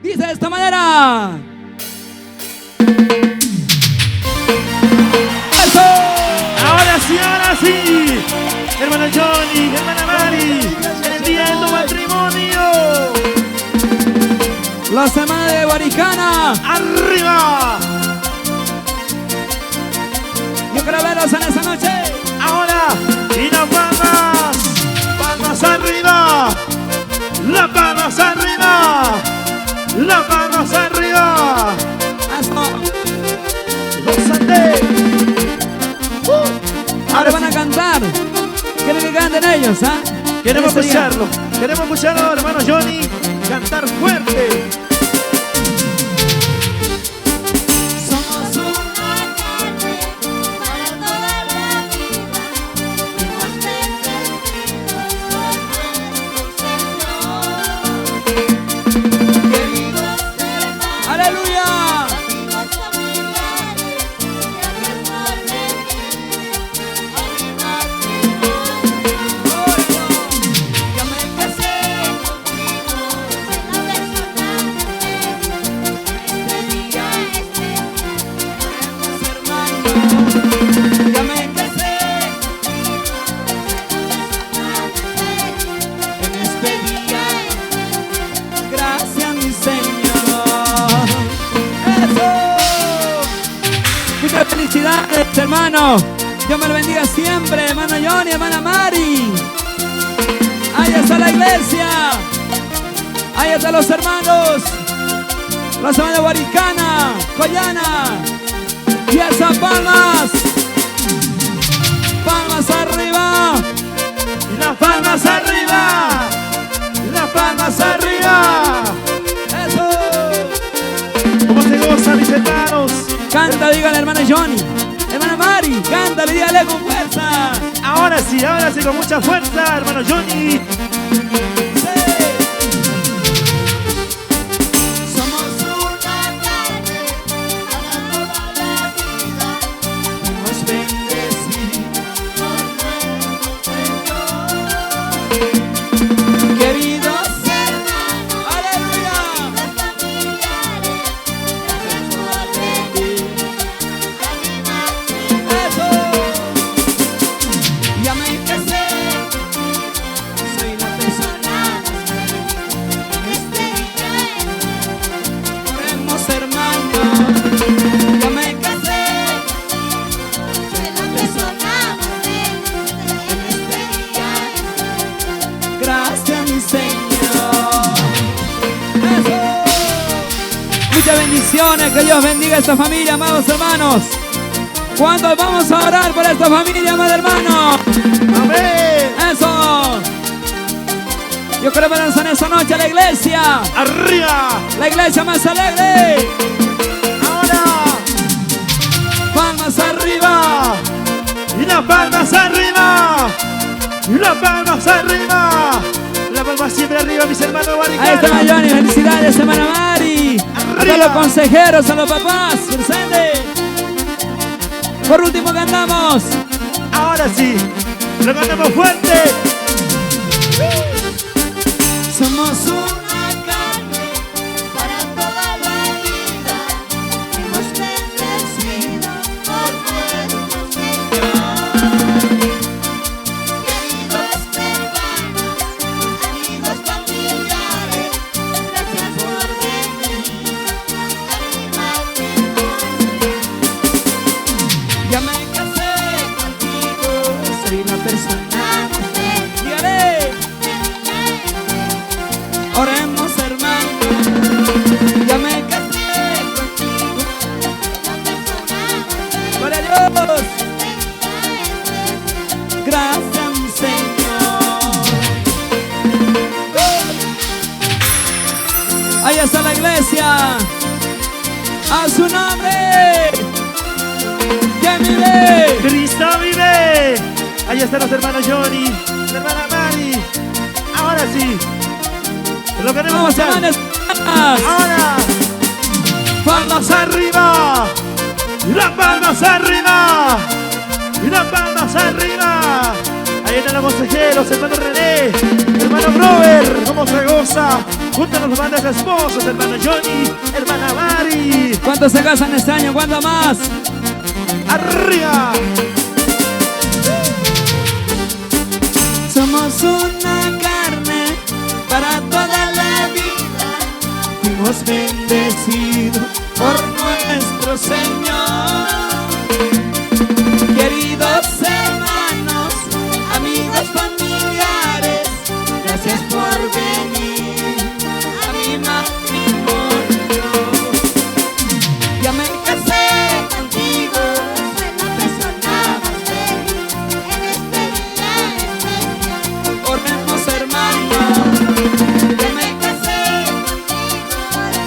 Dice de esta manera. ¡Eso! Ahora sí, hermano Johnny, hermana Mari, el día de tu matrimonio. La semana de Guaricana. ¡Arriba! Yo quiero verlos en esta noche. Ahora, y las palmas, palmas arriba, las palmas arriba, las palmas arriba. Eso. Los Andes. Ahora van a cantar. Quieren que canten ellos, ¿ah? Queremos Ese día. escucharlo, hermano Johnny, cantar fuerte. Somos una carne para toda la vida. Hemos bendecidos por nuestro Señor. Queridos hermanos, ¡Aleluya! amigos familiares, gracias por venir a mi matrimonio. Yo me casé. Ya me casé en este día. Gracias, mi Señor. ¡Eso! Muchas felicidades, hermano. Dios me lo bendiga siempre, hermano Johnny, hermana Mari. Ahí está la iglesia. Ahí están los hermanos. La semana de Guaricana, Collana. Y esas palmas. Palmas arriba. Y las palmas arriba, las palmas arriba. Eso. ¿Cómo se goza, mis hermanos? Canta, dígale, hermano Johnny. Hermana Mari, cántale, dígale con fuerza. Ahora sí, con mucha fuerza, hermano Johnny. Somos una carne para toda la vida. Nos bendecimos, Por nuestro Señor. queridos. Hermanos, Aleluya. amigos familiares, gracias por venir a mi matrimonio. Eso. Ya me casé. Soy la persona. Este día Oremos, hermano. Ya me casé. soy la persona en este día. Gracias, mi Señor. Eso. Muchas bendiciones. Que Dios bendiga a esta familia, amados hermanos. ¿Cuántos vamos a orar por esta familia, amados hermanos? Amén. Eso. Yo quiero verlos en esta noche a la iglesia. Arriba. La iglesia más alegre. Ahora. Palmas arriba. Y las palmas arriba, y las palmas arriba. La palma siempre arriba, mis hermanos Ahí está Guaricana. Johnny. Felicidades, hermana Mari. A todos los consejeros, a los papás. Presente. Por último cantamos. Ahora sí, lo cantamos fuerte. Somos Una carne para toda la vida. Hemos bendecidos por nuestro Señor. Queridos hermanos, amigos familiares, gracias por venir a mi matrimonio. Ya me casé contigo. Soy la persona. Dígale. Oremos, hermano. Ya me casé contigo. Gloria a Dios. Gracias, mi Señor. Ahí está la iglesia. A su nombre. Que vive. Cristo vive. Ahí están los hermanos Johnny, la hermana Mari. Ahora sí, lo queremos Vamos, escuchar. hermanos. Ahora, palmas arriba, y las palmas arriba, y las palmas arriba. Ahí están los consejeros, hermano René, hermano hermano Robert, cómo se goza. Junto a los bandas esposos, hermano Johnny, hermana Mari. ¿Cuántos se casan este año? ¿Cuántos más? ¡Arriba! Somos una carne para toda la vida. Fuimos bendecidos por nuestro Señor. Queridos hermanos, amigos, familiares, gracias por venir a mi matrimonio. Ya me casé contigo, Soy la persona más feliz en este día especial. oremos hermanos. Ya me casé contigo,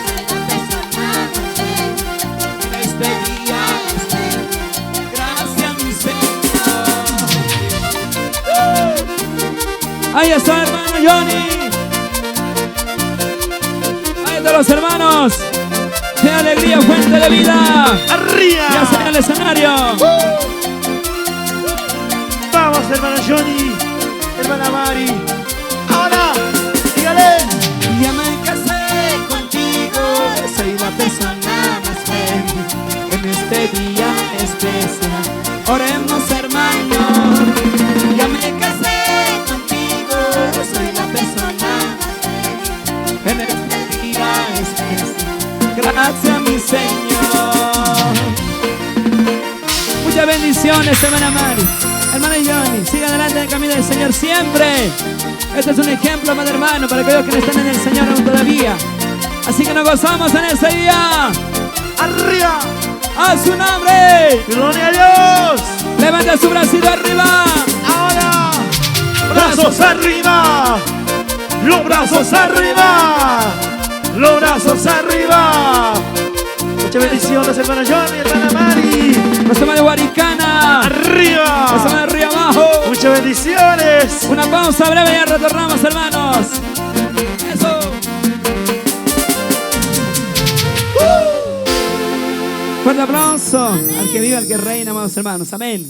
soy la persona más feliz En este día especial. gracias mi Señor. Ahí está hermano Johnny. Ahí están los hermanos. ¡Qué alegría, fuente de vida! ¡Arriba! Ya está en el escenario. Vamos, hermano Johnny, hermana Mari. Ahora, dígale. Ya me casé contigo, soy la persona más feliz en este día especial. Oremos hermanos. Ya me casé contigo, soy la persona más feliz en este día especial. Gracias mi Señor. Muchas bendiciones hermana Mari, hermana Johnny. Siga adelante en el camino del Señor siempre. Este es un ejemplo, amado hermano, para aquellos que no están en el Señor aún todavía. Así que nos gozamos en ese día. ¡Arriba! ¡A su nombre! ¡Gloria a Dios! Levanta su bracito arriba. Ahora, brazos arriba. Los brazos arriba. Los brazos arriba. Muchas bendiciones, hermano Johnny, hermana Mari. Los hermanos de Huaricana. Los Arriba. hermanos de Río Abajo. Muchas bendiciones. Una pausa breve y ya retornamos, hermanos. Eso. Fuerte aplauso al que vive, al que reina, amados hermanos. Amén.